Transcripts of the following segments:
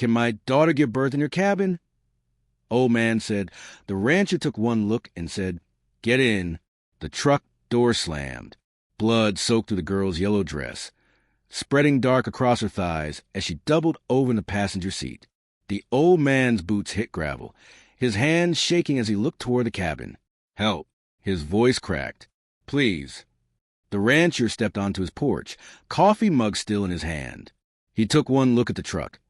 Can my daughter give birth in your cabin? Old man said. The rancher took one look and said, Get in. The truck door slammed. Blood soaked through the girl's yellow dress, spreading dark across her thighs as she doubled over in the passenger seat. The old man's boots hit gravel, his hands shaking as he looked toward the cabin. Help. His voice cracked. Please. The rancher stepped onto his porch, coffee mug still in his hand. He took one look at the truck,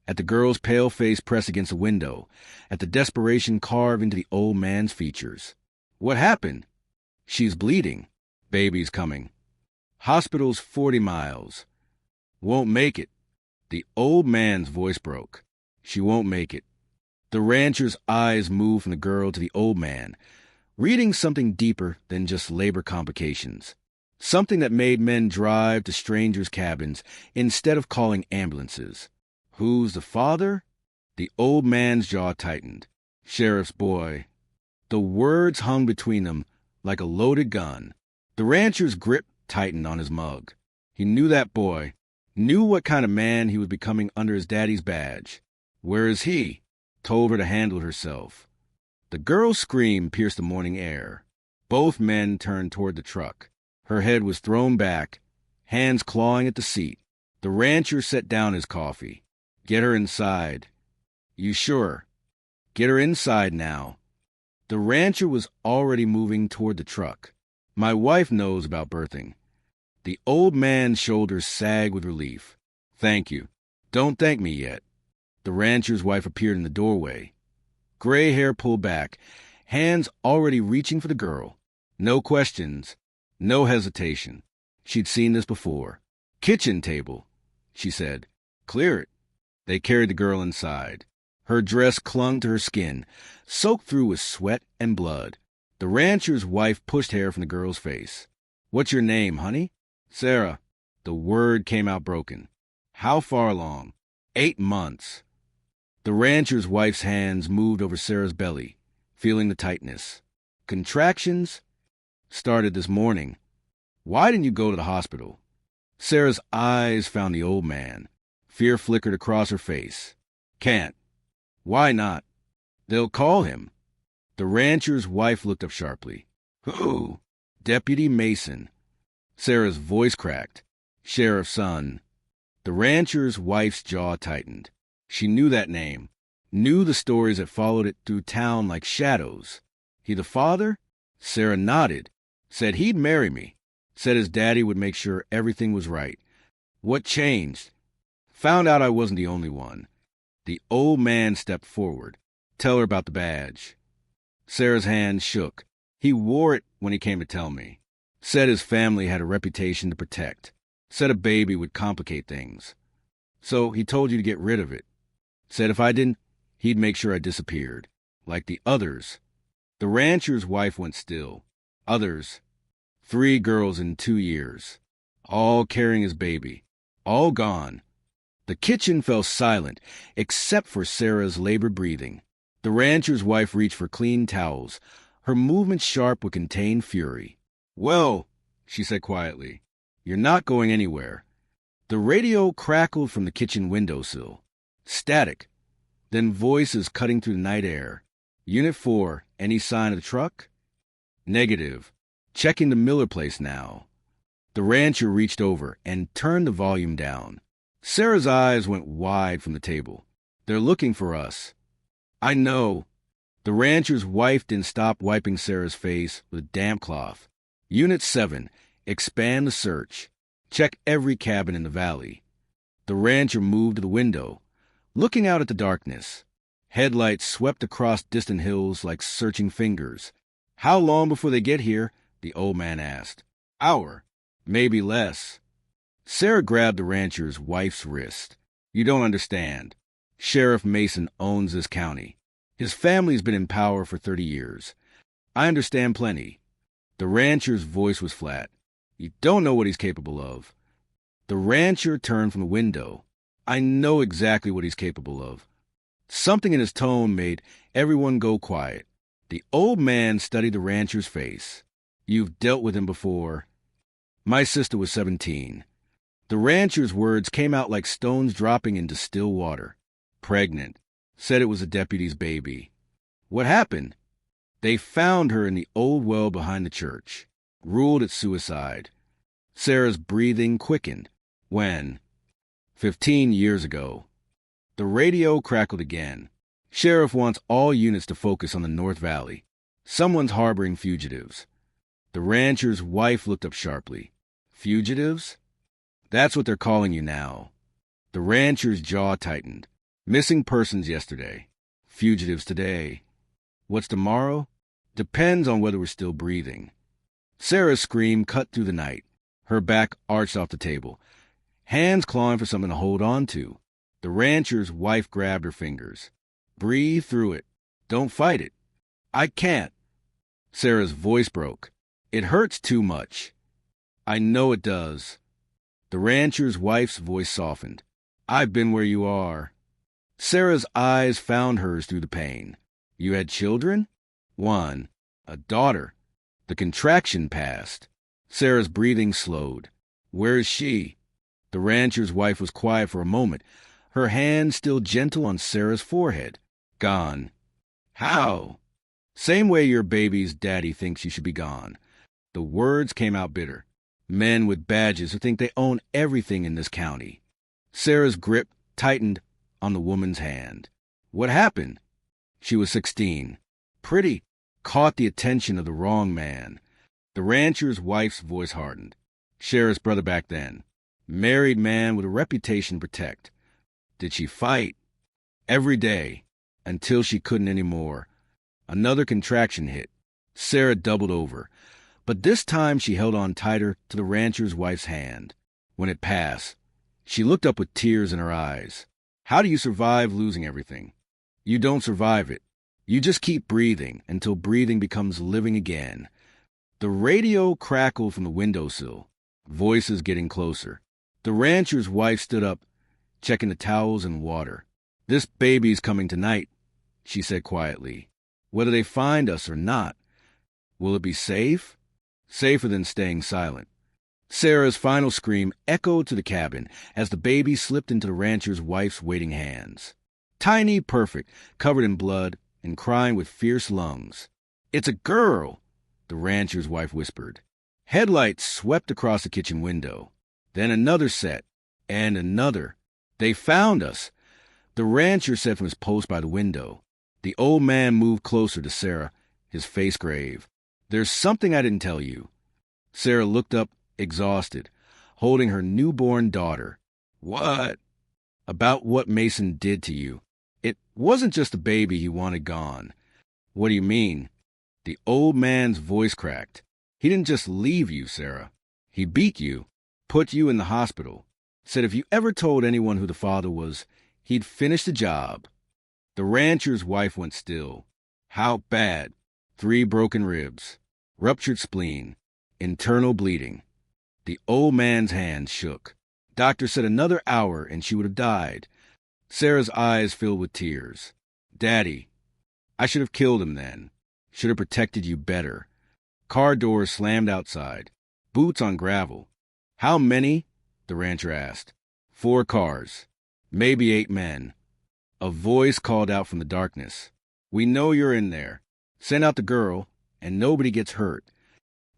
at the girl's pale face pressed against the window, at the desperation carved into the old man's features. What happened? She's bleeding. Baby's coming. Hospital's 40 miles. Won't make it. The old man's voice broke. She won't make it. The rancher's eyes moved from the girl to the old man, reading something deeper than just labor complications. Something that made men drive to strangers' cabins instead of calling ambulances. Who's the father? The old man's jaw tightened. Sheriff's boy. The words hung between them like a loaded gun. The rancher's grip tightened on his mug. He knew that boy, knew what kind of man he was becoming under his daddy's badge. Where is he? Told her to handle herself. The girl's scream pierced the morning air. Both men turned toward the truck. Her head was thrown back, hands clawing at the seat. The rancher set down his coffee. Get her inside. You sure? Get her inside now. The rancher was already moving toward the truck. My wife knows about birthing. The old man's shoulders sagged with relief. Thank you. Don't thank me yet. The rancher's wife appeared in the doorway. Gray hair pulled back, hands already reaching for the girl. No questions. No hesitation. She'd seen this before. Kitchen table, she said. Clear it. They carried the girl inside. Her dress clung to her skin, soaked through with sweat and blood. The rancher's wife pushed hair from the girl's face. What's your name, honey? Sarah. The word came out broken. How far along? 8 months. The rancher's wife's hands moved over Sarah's belly, feeling the tightness. Contractions? Started this morning. Why didn't you go to the hospital? Sarah's eyes found the old man. Fear flickered across her face. Can't. Why not? They'll call him. The rancher's wife looked up sharply. Who? Deputy Mason. Sarah's voice cracked. Sheriff's son. The rancher's wife's jaw tightened. She knew that name, knew the stories that followed it through town like shadows. He the father? Sarah nodded. Said he'd marry me. Said his daddy would make sure everything was right. What changed? Found out I wasn't the only one. The old man stepped forward. Tell her about the badge. Sarah's hand shook. He wore it when he came to tell me. Said his family had a reputation to protect. Said a baby would complicate things. So he told you to get rid of it. Said if I didn't, he'd make sure I disappeared. Like the others. The rancher's wife went still. Others. 3 girls in 2 years. All carrying his baby. All gone. The kitchen fell silent, except for Sarah's labored breathing. The rancher's wife reached for clean towels, her movements sharp with contained fury. Well, she said quietly, you're not going anywhere. The radio crackled from the kitchen windowsill. Static. Then voices cutting through the night air. Unit 4, any sign of the truck? Negative. Checking the Miller place now. The rancher reached over and turned the volume down. Sarah's eyes went wide from the table. They're looking for us. I know. The rancher's wife didn't stop wiping Sarah's face with a damp cloth. Unit 7, expand the search. Check every cabin in the valley. The rancher moved to the window, looking out at the darkness. Headlights swept across distant hills like searching fingers. How long before they get here? The old man asked. Hour. Maybe less. Sarah grabbed the rancher's wife's wrist. You don't understand. Sheriff Mason owns this county. His family's been in power for 30 years. I understand plenty. The rancher's voice was flat. You don't know what he's capable of. The rancher turned from the window. I know exactly what he's capable of. Something in his tone made everyone go quiet. The old man studied the rancher's face. You've dealt with him before. My sister was 17. The rancher's words came out like stones dropping into still water. pregnant. Said it was a deputy's baby. What happened? They found her in the old well behind the church. Ruled it suicide. Sarah's breathing quickened. When? 15 years ago. The radio crackled again. Sheriff wants all units to focus on the North Valley. Someone's harboring fugitives. The rancher's wife looked up sharply. Fugitives? That's what they're calling you now. The rancher's jaw tightened. Missing persons yesterday. Fugitives today. What's tomorrow? Depends on whether we're still breathing. Sarah's scream cut through the night. Her back arched off the table. Hands clawing for something to hold on to. The rancher's wife grabbed her fingers. Breathe through it. Don't fight it. I can't. Sarah's voice broke. It hurts too much. I know it does. The rancher's wife's voice softened. I've been where you are. Sarah's eyes found hers through the pain. You had children? One. A daughter. The contraction passed. Sarah's breathing slowed. Where is she? The rancher's wife was quiet for a moment, her hand still gentle on Sarah's forehead. Gone. How? Same way your baby's daddy thinks you should be gone. The words came out bitter. Men with badges who think they own everything in this county. Sarah's grip tightened on the woman's hand. What happened? She was 16. Pretty. Caught the attention of the wrong man. The rancher's wife's voice hardened. Sheriff's brother back then. Married man with a reputation to protect. Did she fight? Every day. Until she couldn't anymore. Another contraction hit. Sarah doubled over. But this time she held on tighter to the rancher's wife's hand. When it passed, she looked up with tears in her eyes. How do you survive losing everything? You don't survive it. You just keep breathing until breathing becomes living again. The radio crackled from the windowsill. Voices getting closer. The rancher's wife stood up, checking the towels and water. This baby's coming tonight, she said quietly. Whether they find us or not. Will it be safe? Safer than staying silent. Sarah's final scream echoed to the cabin as the baby slipped into the rancher's wife's waiting hands. Tiny, perfect, covered in blood and crying with fierce lungs. It's a girl, the rancher's wife whispered. Headlights swept across the kitchen window. Then another set, and another. They found us, the rancher said from his post by the window. The old man moved closer to Sarah, his face grave. There's something I didn't tell you. Sarah looked up, exhausted, holding her newborn daughter. What? About what Mason did to you. It wasn't just the baby he wanted gone. What do you mean? The old man's voice cracked. He didn't just leave you, Sarah. He beat you, put you in the hospital, said if you ever told anyone who the father was, he'd finish the job. The rancher's wife went still. How bad? 3 broken ribs, ruptured spleen, internal bleeding. The old man's hand shook. Doctor said another hour and she would have died. Sarah's eyes filled with tears. Daddy, I should have killed him then. Should have protected you better. Car doors slammed outside. Boots on gravel. How many? The rancher asked. 4 cars. Maybe 8 men. A voice called out from the darkness. We know you're in there. Send out the girl, and nobody gets hurt.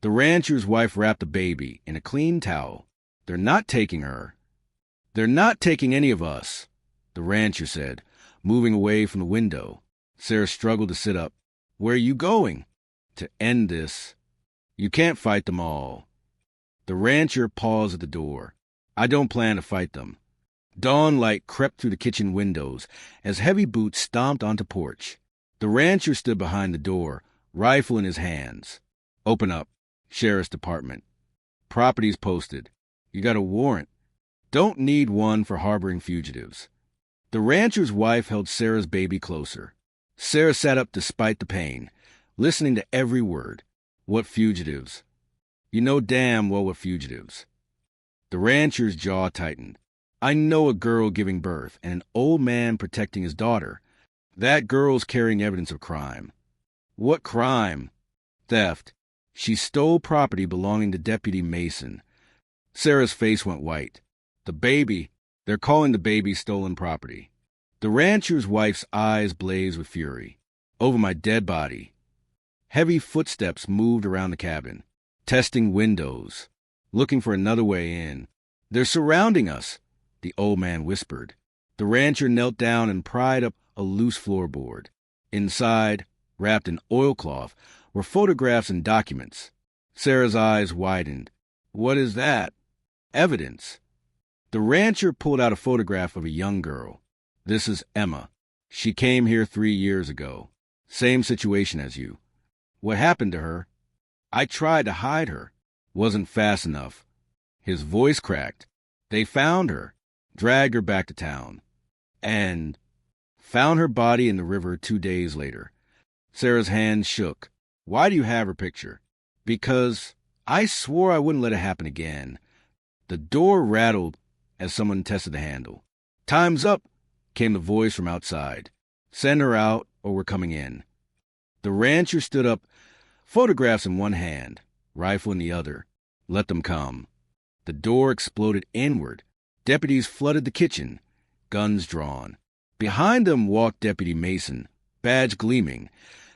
The rancher's wife wrapped the baby in a clean towel. They're not taking her. They're not taking any of us, the rancher said, moving away from the window. Sarah struggled to sit up. Where are you going? To end this. You can't fight them all. The rancher paused at the door. I don't plan to fight them. Dawn light crept through the kitchen windows as heavy boots stomped onto porch. The rancher stood behind the door, rifle in his hands. Open up. Sheriff's Department. Property's posted. You got a warrant. Don't need one for harboring fugitives. The rancher's wife held Sarah's baby closer. Sarah sat up despite the pain, listening to every word. What fugitives? You know damn well what fugitives. The rancher's jaw tightened. I know a girl giving birth and an old man protecting his daughter. That girl's carrying evidence of crime. What crime? Theft. She stole property belonging to Deputy Mason. Sarah's face went white. The baby, they're calling the baby stolen property. The rancher's wife's eyes blazed with fury. Over my dead body. Heavy footsteps moved around the cabin, testing windows, looking for another way in. They're surrounding us, the old man whispered. The rancher knelt down and pried up a loose floorboard. Inside, wrapped in oilcloth, were photographs and documents. Sarah's eyes widened. What is that? Evidence. The rancher pulled out a photograph of a young girl. This is Emma. She came here 3 years ago. Same situation as you. What happened to her? I tried to hide her. Wasn't fast enough. His voice cracked. They found her, dragged her back to town, and found her body in the river 2 days later. Sarah's hand shook. Why do you have her picture? Because I swore I wouldn't let it happen again. The door rattled as someone tested the handle. Time's up, came the voice from outside. Send her out or we're coming in. The rancher stood up, photographs in one hand, rifle in the other. Let them come. The door exploded inward. Deputies flooded the kitchen, guns drawn. Behind them walked Deputy Mason, badge gleaming,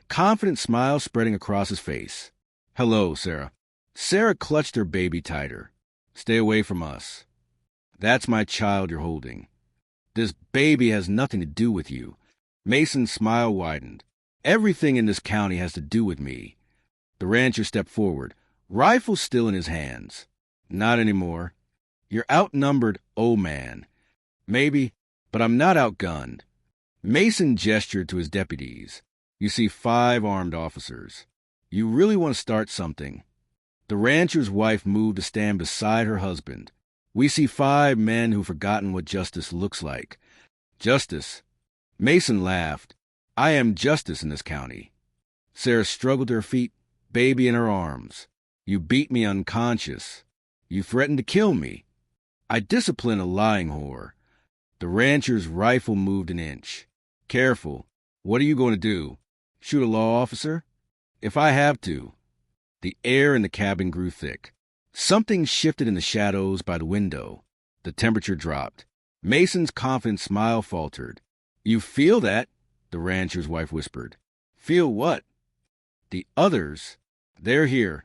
confident smile spreading across his face. Hello, Sarah. Sarah clutched her baby tighter. Stay away from us. That's my child you're holding. This baby has nothing to do with you. Mason's smile widened. Everything in this county has to do with me. The rancher stepped forward, rifle still in his hands. Not anymore. You're outnumbered, old man. Maybe, but I'm not outgunned. Mason gestured to his deputies. You see 5 armed officers. You really want to start something. The rancher's wife moved to stand beside her husband. We see 5 men who've forgotten what justice looks like. Justice. Mason laughed. I am justice in this county. Sarah struggled to her feet, baby in her arms. You beat me unconscious. You threatened to kill me. I discipline a lying whore. The rancher's rifle moved an inch. Careful. What are you going to do? Shoot a law officer? If I have to. The air in the cabin grew thick. Something shifted in the shadows by the window. The temperature dropped. Mason's confident smile faltered. You feel that? The rancher's wife whispered. Feel what? The others. They're here.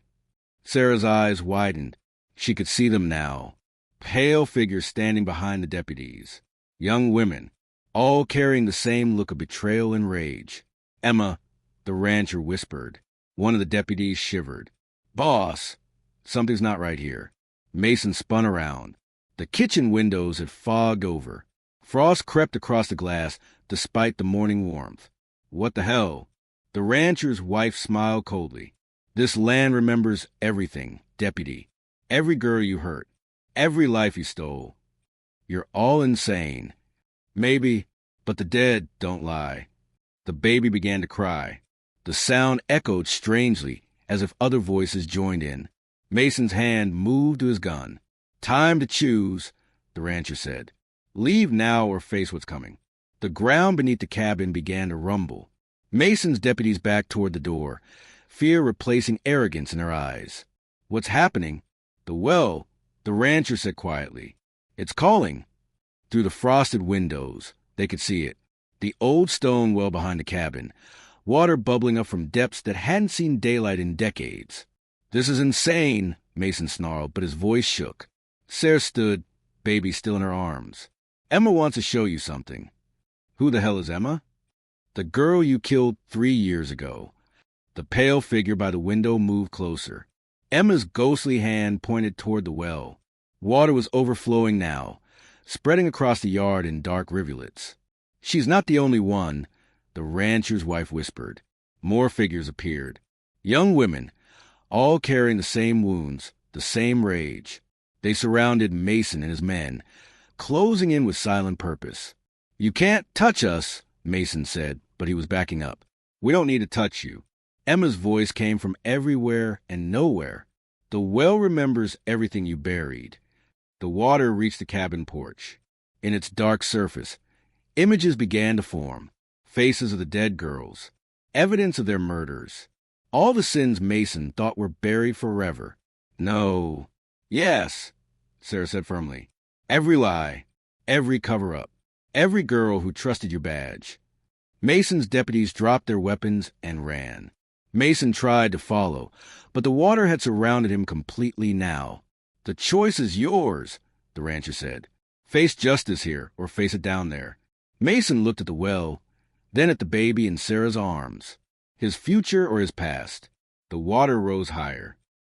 Sarah's eyes widened. She could see them now. Pale figures standing behind the deputies. Young women, all carrying the same look of betrayal and rage. Emma, the rancher whispered. One of the deputies shivered. Boss! Something's not right here. Mason spun around. The kitchen windows had fogged over. Frost crept across the glass despite the morning warmth. What the hell? The rancher's wife smiled coldly. This land remembers everything, deputy. Every girl you hurt. Every life you stole. You're all insane. Maybe, but the dead don't lie. The baby began to cry. The sound echoed strangely, as if other voices joined in. Mason's hand moved to his gun. Time to choose, the rancher said. Leave now or face what's coming. The ground beneath the cabin began to rumble. Mason's deputies backed toward the door, fear replacing arrogance in their eyes. What's happening? The well, the rancher said quietly. It's calling. Through the frosted windows, they could see it. The old stone well behind the cabin, water bubbling up from depths that hadn't seen daylight in decades. This is insane, Mason snarled, but his voice shook. Sarah stood, baby still in her arms. Emma wants to show you something. Who the hell is Emma? The girl you killed 3 years ago. The pale figure by the window moved closer. Emma's ghostly hand pointed toward the well. Water was overflowing now, spreading across the yard in dark rivulets. She's not the only one, the rancher's wife whispered. More figures appeared. Young women, all carrying the same wounds, the same rage. They surrounded Mason and his men, closing in with silent purpose. You can't touch us, Mason said, but he was backing up. We don't need to touch you. Emma's voice came from everywhere and nowhere. The well remembers everything you buried. The water reached the cabin porch. In its dark surface, images began to form. Faces of the dead girls. Evidence of their murders. All the sins Mason thought were buried forever. No. Yes, Sarah said firmly. Every lie. Every cover-up. every girl who trusted your badge. Mason's deputies dropped their weapons and ran. Mason tried to follow, but the water had surrounded him completely now. The choice is yours, the rancher said. Face justice here or face it down there. Mason looked at the well, then at the baby in Sarah's arms. His future or his past? The water rose higher.